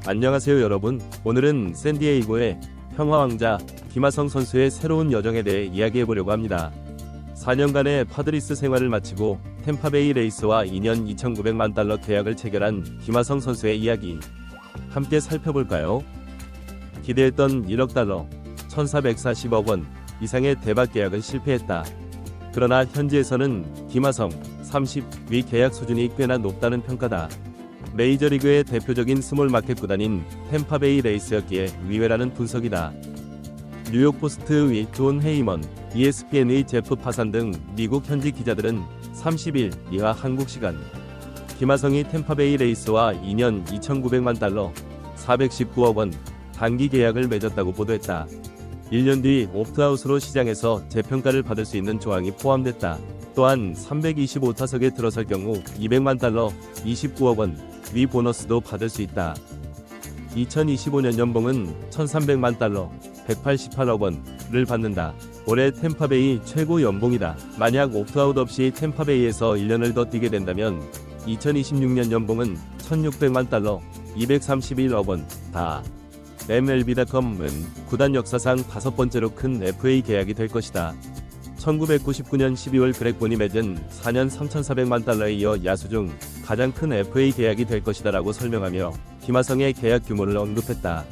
안녕하세요 여러분. 오늘은 샌디에이고의 평화왕자 김하성 선수의 새로운 여정에 대해 이야기해보려고 합니다. 4년간의 파드리스 생활을 마치고 템파베이 레이스와 2년 2,900만 달러 계약을 체결한 김하성 선수의 이야기 함께 살펴볼까요? 기대했던 1억 달러, 1,440억 원 이상의 대박 계약은 실패했다. 그러나 현지에서는 김하성 30위 계약 수준이 꽤나 높다는 평가다. 메이저리그의 대표적인 스몰마켓 구단인 템파베이 레이스였기에 의외라는 분석이다. 뉴욕포스트의 존 헤이먼, ESPN의 제프 파산 등 미국 현지 기자들은 30일 이하 한국 시간 김하성이 템파베이 레이스와 2년 2,900만 달러, 419억 원 단기 계약을 맺었다고 보도했다. 1년 뒤 옵트아웃으로 시장에서 재평가를 받을 수 있는 조항이 포함됐다. 또한 325타석에 들어설 경우 200만 달러, 29억 원 위 보너스도 받을 수 있다. 2025년 연봉은 1,300만 달러, 188억 원을 받는다. 올해 템파베이 최고 연봉이다. 만약 옵트아웃 없이 템파베이에서 1년을 더 뛰게 된다면 2026년 연봉은 1,600만 달러, 231억 원다. MLB.com은 구단 역사상 5번째로 큰 FA 계약이 될 것이다. 1999년 12월 그렉본이 맺은 4년 3,400만 달러에 이어 야수 중 가장 큰 FA 계약이 될 것이다라고 설명하며 김하성의 계약 규모를 언급했다.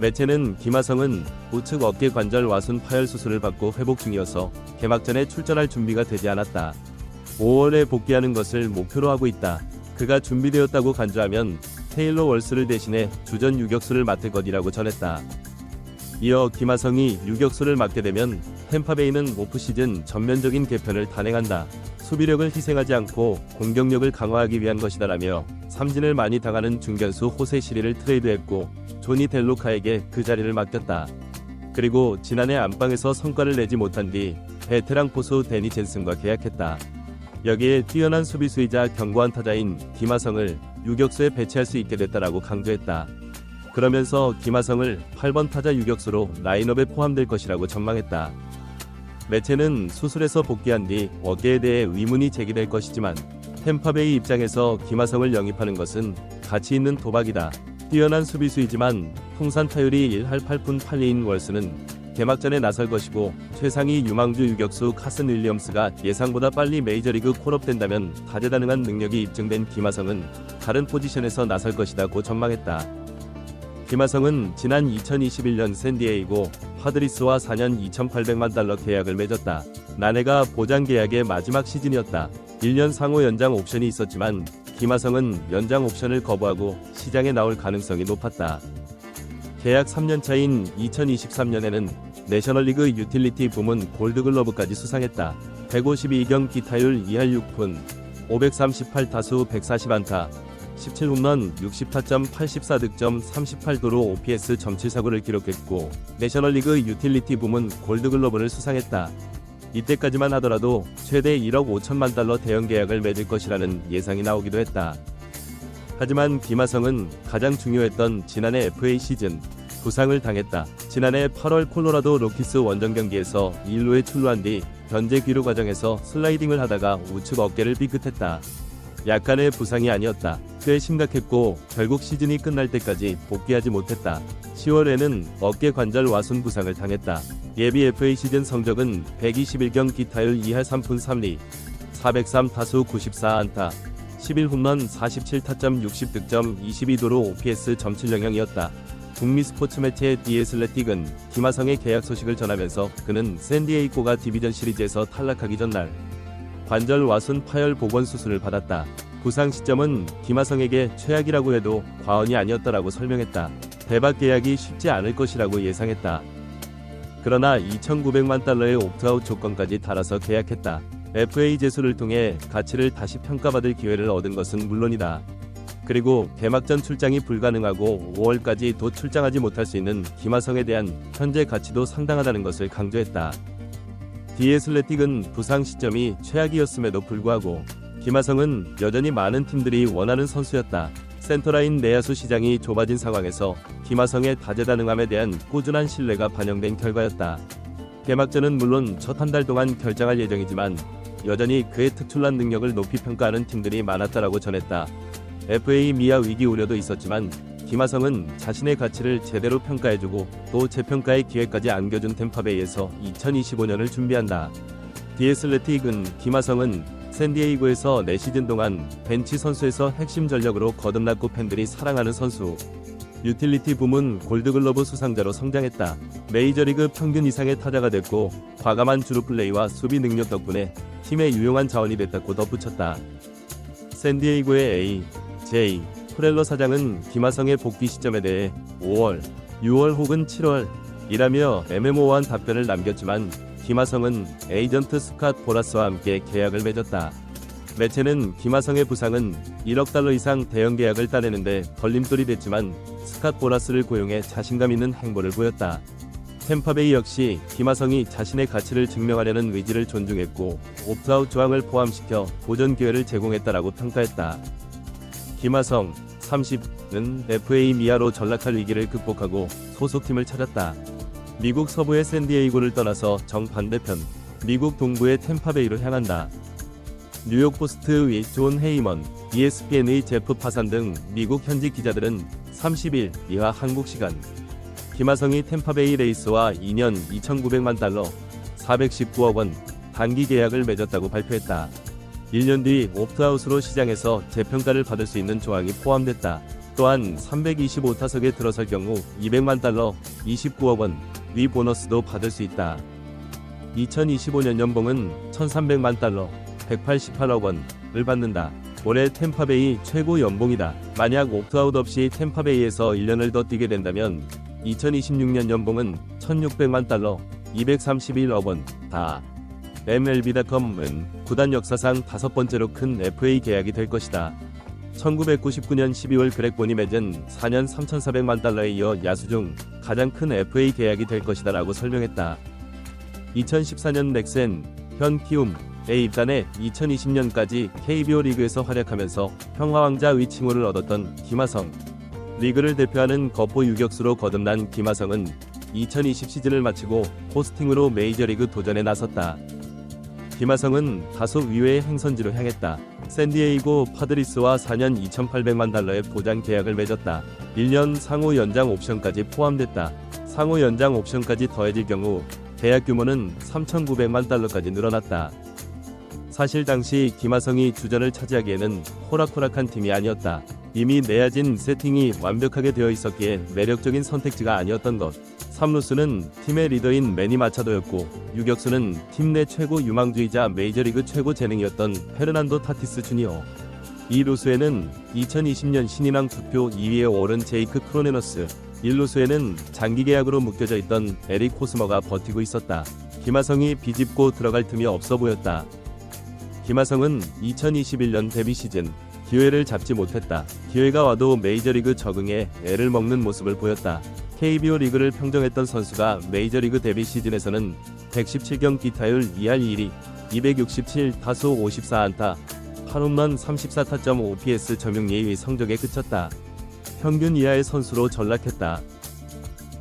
매체는 김하성은 우측 어깨 관절 와순 파열 수술을 받고 회복 중이어서 개막전에 출전할 준비가 되지 않았다. 5월에 복귀하는 것을 목표로 하고 있다. 그가 준비되었다고 간주하면 테일러 월스를 대신해 주전 유격수를 맡을 것이라고 전했다. 이어 김하성이 유격수를 맡게 되면 템파베이는 오프시즌 전면적인 개편을 단행한다. 수비력을 희생하지 않고 공격력을 강화하기 위한 것이다라며 삼진을 많이 당하는 중견수 호세 시리를 트레이드했고 조니 델로카에게 그 자리를 맡겼다. 그리고 지난해 안방에서 성과를 내지 못한 뒤 베테랑 포수 데니 젠슨과 계약했다. 여기에 뛰어난 수비수이자 견고한 타자인 김하성을 유격수에 배치할 수 있게 됐다라고 강조했다. 그러면서 김하성을 8번 타자 유격수로 라인업에 포함될 것이라고 전망했다. 매체는 수술에서 복귀한 뒤 어깨에 대해 의문이 제기될 것이지만 템파베이 입장에서 김하성을 영입하는 것은 가치 있는 도박이다. 뛰어난 수비수이지만 통산 타율이 1할 8푼 8리인 월스는 개막전에 나설 것이고 최상위 유망주 유격수 카슨 윌리엄스가 예상보다 빨리 메이저리그 콜업된다면 다재다능한 능력이 입증된 김하성은 다른 포지션에서 나설 것이다고 전망했다. 김하성은 지난 2021년 샌디에이고 파드리스와 4년 2,800만 달러 계약을 맺었다. 난해가 보장 계약의 마지막 시즌이었다. 1년 상호 연장 옵션이 있었지만 김하성은 연장 옵션을 거부하고 시장에 나올 가능성이 높았다. 계약 3년 차인 2023년에는 내셔널리그 유틸리티 부문 골드글러브까지 수상했다. 152경 기타율 2할 6푼, 538타수 140안타, 17홈런 60타점 84득점 38도로 OPS .74구를 기록했고 내셔널리그 유틸리티 부문 골드글러브를 수상했다. 이때까지만 하더라도 최대 1억 5천만 달러 대형 계약을 맺을 것이라는 예상이 나오기도 했다. 하지만 김하성은 가장 중요했던 지난해 FA 시즌 부상을 당했다. 지난해 8월 콜로라도 로키스 원정 경기에서 1루에 출루한 뒤 견제 귀루 과정에서 슬라이딩을 하다가 우측 어깨를 삐끗했다. 약간의 부상이 아니었다. 꽤 심각했고 결국 시즌이 끝날 때까지 복귀하지 못했다. 10월에는 어깨 관절 와순 부상을 당했다. 예비 FA 시즌 성적은 121경 기타율 2할 3푼 3리, 403타수 94안타, 11홈런 47타점 60득점 22도로 OPS .700이었다. 북미 스포츠 매체 디 애슬레틱은 김하성의 계약 소식을 전하면서 그는 샌디에이고가 디비전 시리즈에서 탈락하기 전날 관절 와순 파열 복원 수술을 받았다. 부상 시점은 김하성에게 최악이라고 해도 과언이 아니었다라고 설명했다. 대박 계약이 쉽지 않을 것이라고 예상했다. 그러나 2,900만 달러의 옵트아웃 조건까지 달아서 계약했다. FA 제소를 통해 가치를 다시 평가받을 기회를 얻은 것은 물론이다. 그리고 개막전 출장이 불가능하고 5월까지 도 출장하지 못할 수 있는 김하성에 대한 현재 가치도 상당하다는 것을 강조했다. 디 애슬레틱은 부상 시점이 최악이었음에도 불구하고 김하성은 여전히 많은 팀들이 원하는 선수였다. 센터라인 내야수 시장이 좁아진 상황에서 김하성의 다재다능함에 대한 꾸준한 신뢰가 반영된 결과였다. 개막전은 물론 첫 한 달 동안 결장할 예정이지만 여전히 그의 특출난 능력을 높이 평가하는 팀들이 많았다라고 전했다. FA 미아 위기 우려도 있었지만 김하성은 자신의 가치를 제대로 평가해주고 또 재평가의 기회까지 안겨준 템파베이에서 2025년을 준비한다. 디애슬레틱은 김하성은 샌디에이고에서 4시즌 동안 벤치 선수에서 핵심 전력으로 거듭났고 팬들이 사랑하는 선수. 유틸리티 부문 골드글러브 수상자로 성장했다. 메이저리그 평균 이상의 타자가 됐고 과감한 주루 플레이와 수비 능력 덕분에 팀의 유용한 자원이 됐다고 덧붙였다. 샌디에이고의 A. J. 프렐러 사장은 김하성의 복귀 시점에 대해 5월, 6월 혹은 7월이라며 애매모호한 답변을 남겼지만 김하성은 에이전트 스캇 보라스와 함께 계약을 맺었다. 매체는 김하성의 부상은 1억 달러 이상 대형 계약을 따내는데 걸림돌이 됐지만 스캇 보라스를 고용해 자신감 있는 행보를 보였다. 템파베이 역시 김하성이 자신의 가치를 증명하려는 의지를 존중했고 옵트아웃 조항을 포함시켜 도전 기회를 제공했다라고 평가했다. 김하성 30은 FA 미아로 전락할 위기를 극복하고 소속팀을 찾았다. 미국 서부의 샌디에이고를 떠나서 정반대편 미국 동부의 템파베이로 향한다. 뉴욕포스트의 존 헤이먼, ESPN의 제프 파산 등 미국 현지 기자들은 30일 이하 한국 시간 김하성이 템파베이 레이스와 2년 2,900만 달러, 419억 원 단기 계약을 맺었다고 발표했다. 1년 뒤 옵트아웃으로 시장에서 재평가를 받을 수 있는 조항이 포함됐다. 또한 325타석에 들어설 경우 200만 달러, 29억 원 위 보너스도 받을 수 있다. 2025년 연봉은 1,300만 달러, 188억 원을 받는다. 올해 템파베이 최고 연봉이다. 만약 옵트아웃 없이 템파베이에서 1년을 더 뛰게 된다면 2026년 연봉은 1,600만 달러, 231억 원.다. MLB.com은 구단 역사상 5번째로 큰 FA 계약이 될 것이다. 1999년 12월 그렉본이 맺은 4년 3,400만 달러에 이어 야수 중 가장 큰 FA 계약이 될 것이다라고 설명했다. 2014년 넥센, 현 키움에 입단해 2020년까지 KBO 리그에서 활약하면서 평화왕자 위칭호를 얻었던 김하성. 리그를 대표하는 거포 유격수로 거듭난 김하성은 2020 시즌을 마치고 포스팅으로 메이저리그 도전에 나섰다. 김하성은 다소 의외의 행선지로 향했다. 샌디에이고 파드리스와 4년 2,800만 달러의 보장 계약을 맺었다. 1년 상호 연장 옵션까지 포함됐다. 상호 연장 옵션까지 더해질 경우 계약 규모는 3,900만 달러까지 늘어났다. 사실 당시 김하성이 주전을 차지하기에는 호락호락한 팀이 아니었다. 이미 내야진 세팅이 완벽하게 되어 있었기에 매력적인 선택지가 아니었던 것. 3루수는 팀의 리더인 매니 마차도였고 유격수는 팀 내 최고 유망주이자 메이저리그 최고 재능이었던 페르난도 타티스 주니어. 2루수에는 2020년 신인왕 투표 2위에 오른 제이크 크로네너스, 1루수에는 장기 계약으로 묶여져 있던 에릭 호스머가 버티고 있었다. 김하성이 비집고 들어갈 틈이 없어 보였다. 김하성은 2021년 데뷔 시즌 기회를 잡지 못했다. 기회가 와도 메이저리그 적응에 애를 먹는 모습을 보였다. KBO 리그를 평정했던 선수가 메이저리그 데뷔 시즌에서는 117경기 타율 2할 1위, 267타수 54안타, 8홈런 34타점 OPS 점유율 예의 성적에 그쳤다. 평균 이하의 선수로 전락했다.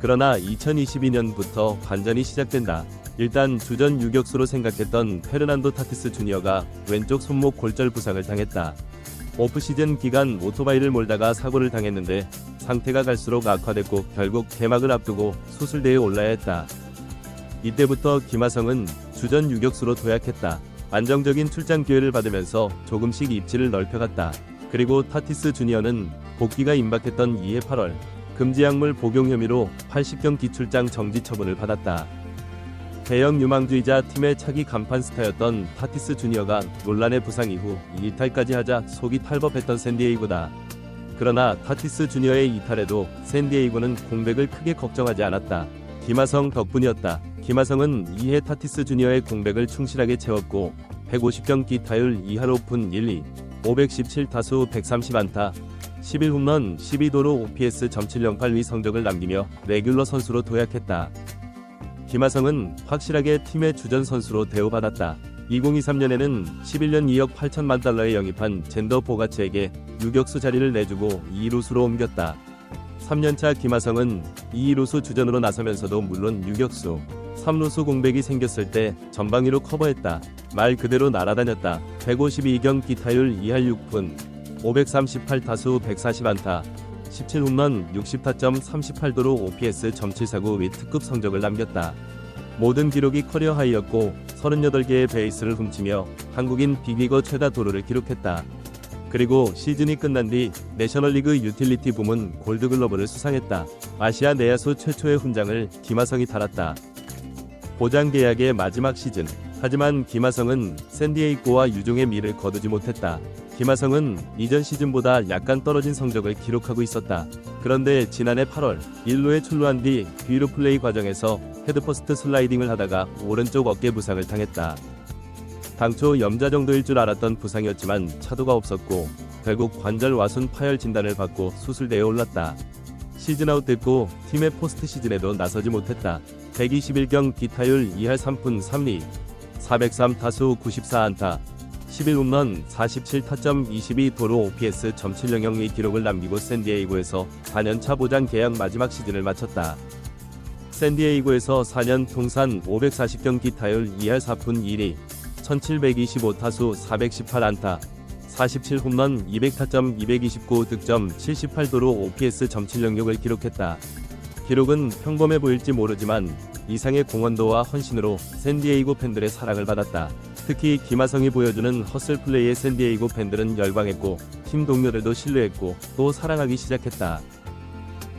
그러나 2022년부터 반전이 시작된다. 일단 주전 유격수로 생각했던 페르난도 타티스 주니어가 왼쪽 손목 골절 부상을 당했다. 오프시즌 기간 오토바이를 몰다가 사고를 당했는데 상태가 갈수록 악화됐고 결국 개막을 앞두고 수술대에 올라야 했다. 이때부터 김하성은 주전 유격수로 도약했다. 안정적인 출장 기회를 받으면서 조금씩 입지를 넓혀갔다. 그리고 타티스 주니어는 복귀가 임박했던 이해 8월 금지약물 복용 혐의로 80경기 출장 정지 처분을 받았다. 대형 유망주이자 팀의 차기 간판 스타였던 타티스 주니어가 논란의 부상 이후 이탈까지 하자 속이 탈법했던 샌디에이고다. 그러나 타티스 주니어의 이탈에도 샌디에이고는 공백을 크게 걱정하지 않았다. 김하성 덕분이었다. 김하성은 2회 타티스 주니어의 공백을 충실하게 채웠고 150경기 타율 2할 오픈 1리, 517타수 130안타, 11홈런 12도루 OPS .708위 성적을 남기며 레귤러 선수로 도약했다. 김하성은 확실하게 팀의 주전 선수로 대우받았다. 2023년에는 11년 2억 8천만 달러에 영입한 젠더 보가츠에게 유격수 자리를 내주고 2루수로 옮겼다. 3년차 김하성은 2루수 주전으로 나서면서도 물론 유격수, 3루수 공백이 생겼을 때 전방위로 커버했다. 말 그대로 날아다녔다. 152경기 타율 2할 6푼, 538타수 140안타, 17홈런 60타점 38도루 OPS .749 및 특급 성적을 남겼다. 모든 기록이 커리어 하이였고 38개의 베이스를 훔치며 한국인 빅리거 최다 도루를 기록했다. 그리고 시즌이 끝난 뒤 내셔널리그 유틸리티 부문 골드글러브를 수상했다. 아시아 내야수 최초의 훈장을 김하성이 달았다. 보장 계약의 마지막 시즌. 하지만 김하성은 샌디에이고와 유종의 미를 거두지 못했다. 김하성은 이전 시즌보다 약간 떨어진 성적을 기록하고 있었다. 그런데 지난해 8월 1루에 출루한 뒤 뒤로 플레이 과정에서 헤드퍼스트 슬라이딩을 하다가 오른쪽 어깨 부상을 당했다. 당초 염좌 정도일 줄 알았던 부상이었지만 차도가 없었고 결국 관절 와순 파열 진단을 받고 수술대에 올랐다. 시즌 아웃됐고 팀의 포스트 시즌에도 나서지 못했다. 121경 기타율 2할 3푼 3리 403타수 94안타 11홈런 47타점 22도루 OPS .700의 기록을 남기고 샌디에이고에서 4년차 보장 계약 마지막 시즌을 마쳤다. 샌디에이고에서 4년 통산 540경 기타율 2할 4푼 1리 1725타수 418안타 47홈런 200타점 229득점 78도루 OPS .706을 기록했다. 기록은 평범해 보일지 모르지만 이상의 공헌도와 헌신으로 샌디에이고 팬들의 사랑을 받았다. 특히 김하성이 보여주는 허슬 플레이에 샌디에이고 팬들은 열광했고 팀 동료들도 신뢰했고 또 사랑하기 시작했다.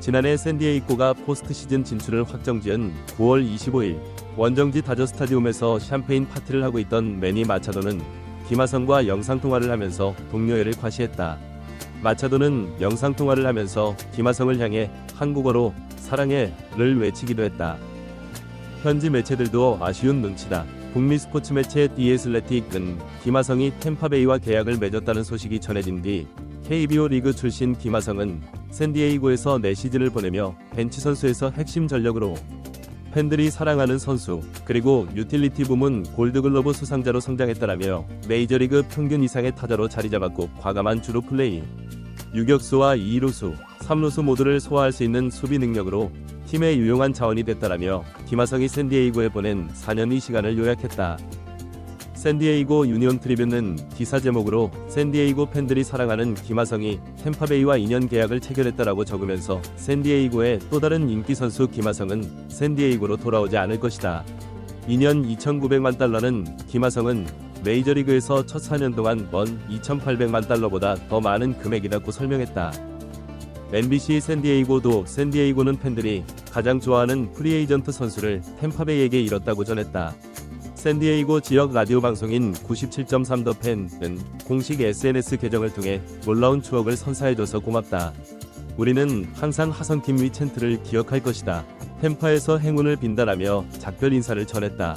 지난해 샌디에이고가 포스트 시즌 진출을 확정지은 9월 25일 원정지 다저 스타디움에서 샴페인 파티를 하고 있던 매니 마차도는 김하성과 영상통화를 하면서 동료애를 과시했다. 마차도는 영상통화를 하면서 김하성을 향해 한국어로 사랑해를 외치기도 했다. 현지 매체들도 아쉬운 눈치다. 북미 스포츠 매체 디 애슬레틱은 김하성이 템파베이와 계약을 맺었다는 소식이 전해진 뒤 KBO 리그 출신 김하성은 샌디에이고에서 4시즌을 보내며 벤치 선수에서 핵심 전력으로 팬들이 사랑하는 선수, 그리고 유틸리티 부문 골드글러브 수상자로 성장했다라며 메이저리그 평균 이상의 타자로 자리잡았고 과감한 주루 플레이, 유격수와 2루수, 3루수 모두를 소화할 수 있는 수비 능력으로 팀의 유용한 자원이 됐다라며 김하성이 샌디에이고에 보낸 4년의 시간을 요약했다. 샌디에이고 유니온 트리뷴은 기사 제목으로 샌디에이고 팬들이 사랑하는 김하성이 템파베이와 2년 계약을 체결했다라고 적으면서 샌디에이고의 또 다른 인기 선수 김하성은 샌디에이고로 돌아오지 않을 것이다. 2년 2,900만 달러는 김하성은 메이저리그에서 첫 4년 동안 번 2,800만 달러보다 더 많은 금액이라고 설명했다. NBC 샌디에이고도 샌디에이고는 팬들이 가장 좋아하는 프리에이전트 선수를 템파베이에게 잃었다고 전했다. 샌디에이고 지역 라디오 방송인 97.3 더 팬은 공식 SNS 계정을 통해 놀라운 추억을 선사해줘서 고맙다. 우리는 항상 하성킴 위첸트를 기억할 것이다. 템파에서 행운을 빈다라며 작별 인사를 전했다.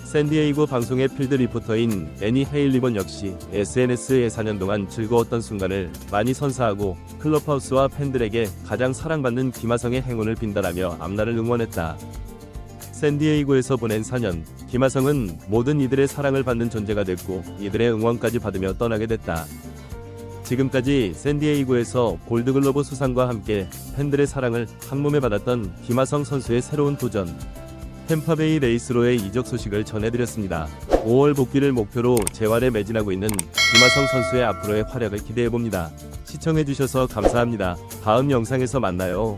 샌디에이고 방송의 필드 리포터인 애니 헤일리번 역시 SNS에 4년 동안 즐거웠던 순간을 많이 선사하고 클럽하우스와 팬들에게 가장 사랑받는 김하성의 행운을 빈다라며 앞날을 응원했다. 샌디에이고에서 보낸 4년, 김하성은 모든 이들의 사랑을 받는 존재가 됐고 이들의 응원까지 받으며 떠나게 됐다. 지금까지 샌디에이고에서 골드글러브 수상과 함께 팬들의 사랑을 한몸에 받았던 김하성 선수의 새로운 도전, 템파베이 레이스로의 이적 소식을 전해드렸습니다. 5월 복귀를 목표로 재활에 매진하고 있는 김하성 선수의 앞으로의 활약을 기대해봅니다. 시청해주셔서 감사합니다. 다음 영상에서 만나요.